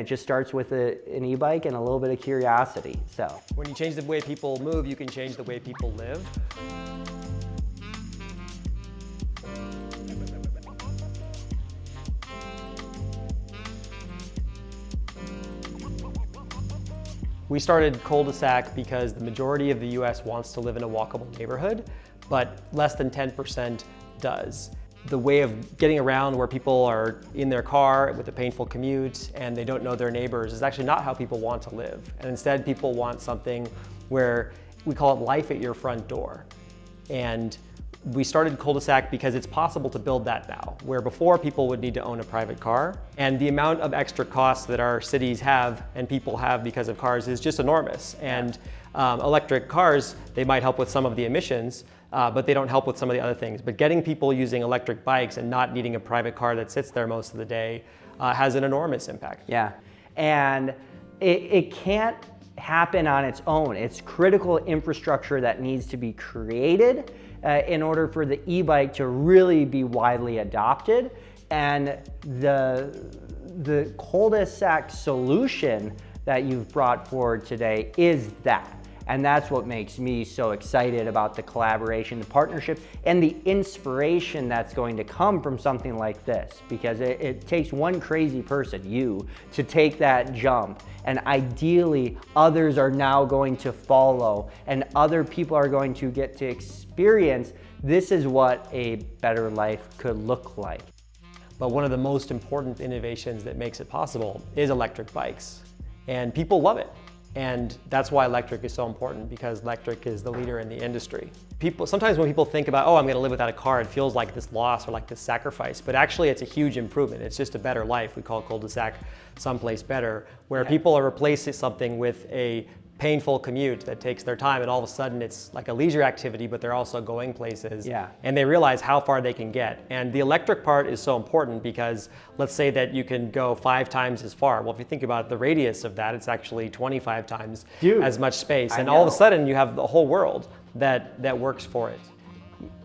it just starts with an e-bike and a little bit of curiosity. So when you change the way people move, you can change the way people live. We started Culdesac because the majority of the US wants to live in a walkable neighborhood, but less than 10% does. The way of getting around where people are in their car with a painful commute and they don't know their neighbors is actually not how people want to live. And instead people want something where we call it life at your front door. And we started Culdesac because it's possible to build that now, where before people would need to own a private car. And the amount of extra costs that our cities have and people have because of cars is just enormous. And electric cars, they might help with some of the emissions, but they don't help with some of the other things. But getting people using electric bikes and not needing a private car that sits there most of the day has an enormous impact. Yeah, and it can't happen on its own. It's critical infrastructure that needs to be created in order for the e-bike to really be widely adopted. And the Culdesac solution that you've brought forward today is that. And that's what makes me so excited about the collaboration, the partnership, and the inspiration that's going to come from something like this. Because it takes one crazy person, you, to take that jump. And ideally, others are now going to follow, and other people are going to get to experience this is what a better life could look like. But one of the most important innovations that makes it possible is electric bikes. And people love it. And that's why electric is so important, because electric is the leader in the industry. Sometimes when people think about, oh, I'm gonna live without a car, it feels like this loss or like this sacrifice, but actually it's a huge improvement. It's just a better life. We call Culdesac Someplace Better, where people are replacing something with a painful commute that takes their time, and all of a sudden it's like a leisure activity, but they're also going places. And they realize how far they can get. And the electric part is so important because let's say that you can go 5 times as far. Well, if you think about the radius of that, it's actually 25 times as much space. And all of a sudden you have the whole world that works for it.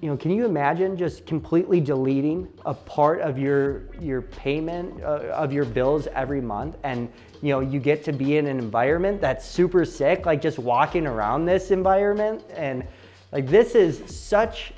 You know, can you imagine just completely deleting a part of your payment of your bills every month, and you know, you get to be in an environment that's super sick, like just walking around this environment, and like this is such,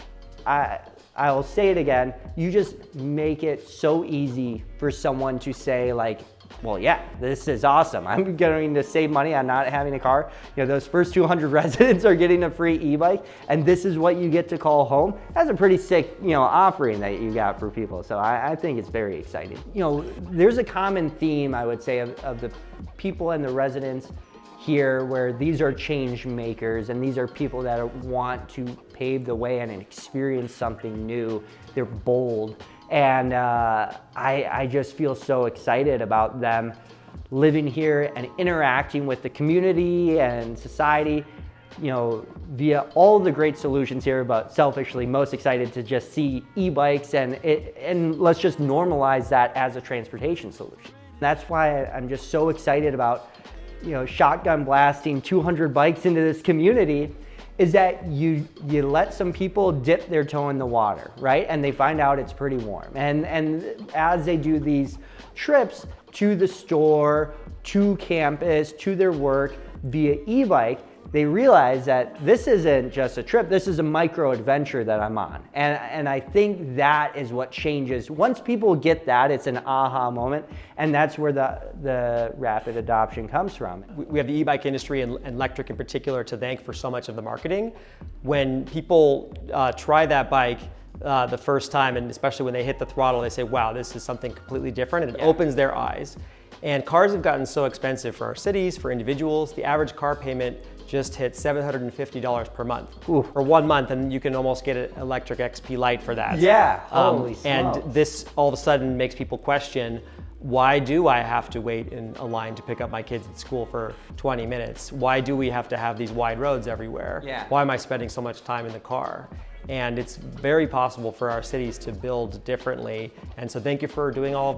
I'll say it again, you just make it so easy for someone to say like, well, yeah, this is awesome. I'm going to save money on not having a car. You know, those first 200 residents are getting a free e-bike, and this is what you get to call home. That's a pretty sick, you know, offering that you got for people. So I think it's very exciting. You know, there's a common theme, I would say, of the people and the residents here, where these are change makers and these are people that want to pave the way and experience something new. They're bold. And I just feel so excited about them living here and interacting with the community and society, you know, via all the great solutions here, but selfishly most excited to just see e-bikes and let's just normalize that as a transportation solution. That's why I'm just so excited about, you know, shotgun blasting 200 bikes into this community, is that you let some people dip their toe in the water, right? And they find out it's pretty warm. And as they do these trips to the store, to campus, to their work via e-bike, they realize that this isn't just a trip, this is a micro adventure that I'm on. And I think that is what changes. Once people get that, it's an aha moment, and that's where the rapid adoption comes from. We have the e-bike industry and Lectric in particular to thank for so much of the marketing. When people try that bike the first time, and especially when they hit the throttle, they say, wow, this is something completely different, and it opens their eyes. And cars have gotten so expensive for our cities, for individuals. The average car payment just hit $750 per month for 1 month, and you can almost get an electric XP Lite for that. Yeah, holy smokes. And this all of a sudden makes people question, why do I have to wait in a line to pick up my kids at school for 20 minutes? Why do we have to have these wide roads everywhere? Why am I spending so much time in the car? And it's very possible for our cities to build differently. And so thank you for doing all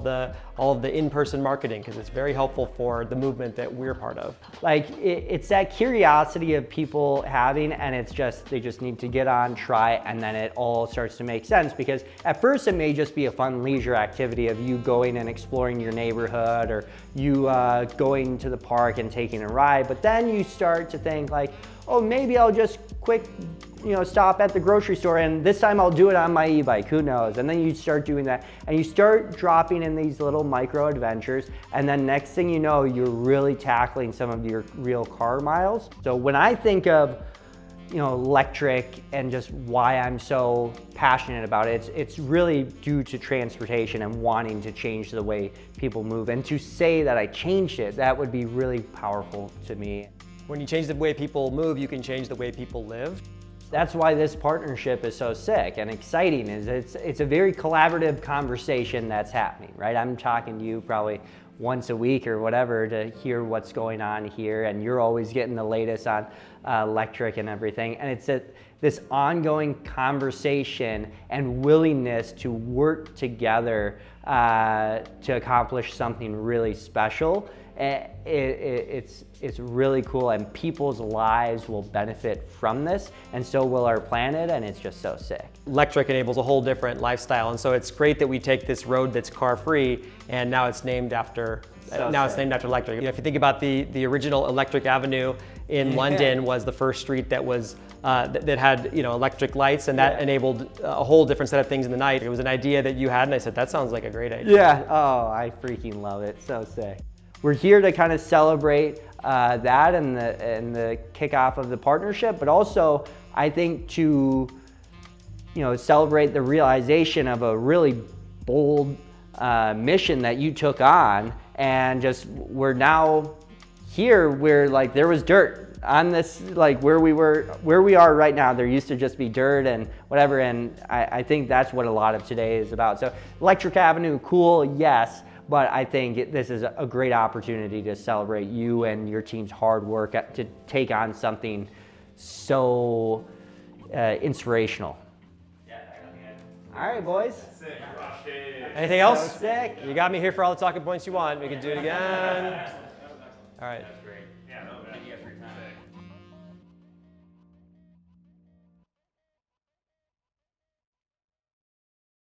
all of the in-person marketing, because it's very helpful for the movement that we're part of. Like it's that curiosity of people having, and it's just, they just need to get on, try, and then it all starts to make sense. Because at first it may just be a fun leisure activity of you going and exploring your neighborhood, or you going to the park and taking a ride. But then you start to think like, oh, maybe I'll just quick, stop at the grocery store, and this time I'll do it on my e-bike, who knows? And then you start doing that, and you start dropping in these little micro adventures, and then next thing you know, you're really tackling some of your real car miles. So when I think of Lectric and just why I'm so passionate about it, it's really due to transportation and wanting to change the way people move. And to say that I changed it, that would be really powerful to me. When you change the way people move, you can change the way people live. That's why this partnership is so sick and exciting. Is it's a very collaborative conversation that's happening, right? I'm talking to you probably once a week or whatever to hear what's going on here, and you're always getting the latest on Lectric and everything. And it's this ongoing conversation and willingness to work together to accomplish something really special. It's really cool, and people's lives will benefit from this, and so will our planet, and it's just so sick. Lectric enables a whole different lifestyle, and so it's great that we take this road that's car-free, and now it's named after Lectric. If you think about the original Lectric Avenue in London was the first street that was that had electric lights, and that enabled a whole different set of things in the night. It was an idea that you had, and I said, that sounds like a great idea. Yeah, oh, I freaking love it, so sick. We're here to kind of celebrate that and the kickoff of the partnership, but also I think to celebrate the realization of a really bold mission that you took on, and just we're now here where like there was dirt on this, like where we are right now. There used to just be dirt and whatever, and I think that's what a lot of today is about. So Lectric Avenue, cool, yes. But I think this is a great opportunity to celebrate you and your team's hard work to take on something so inspirational. All right, boys. Sick. Crushed it. Anything else? So sick. You got me here for all the talking points you want. We can do it again. All right.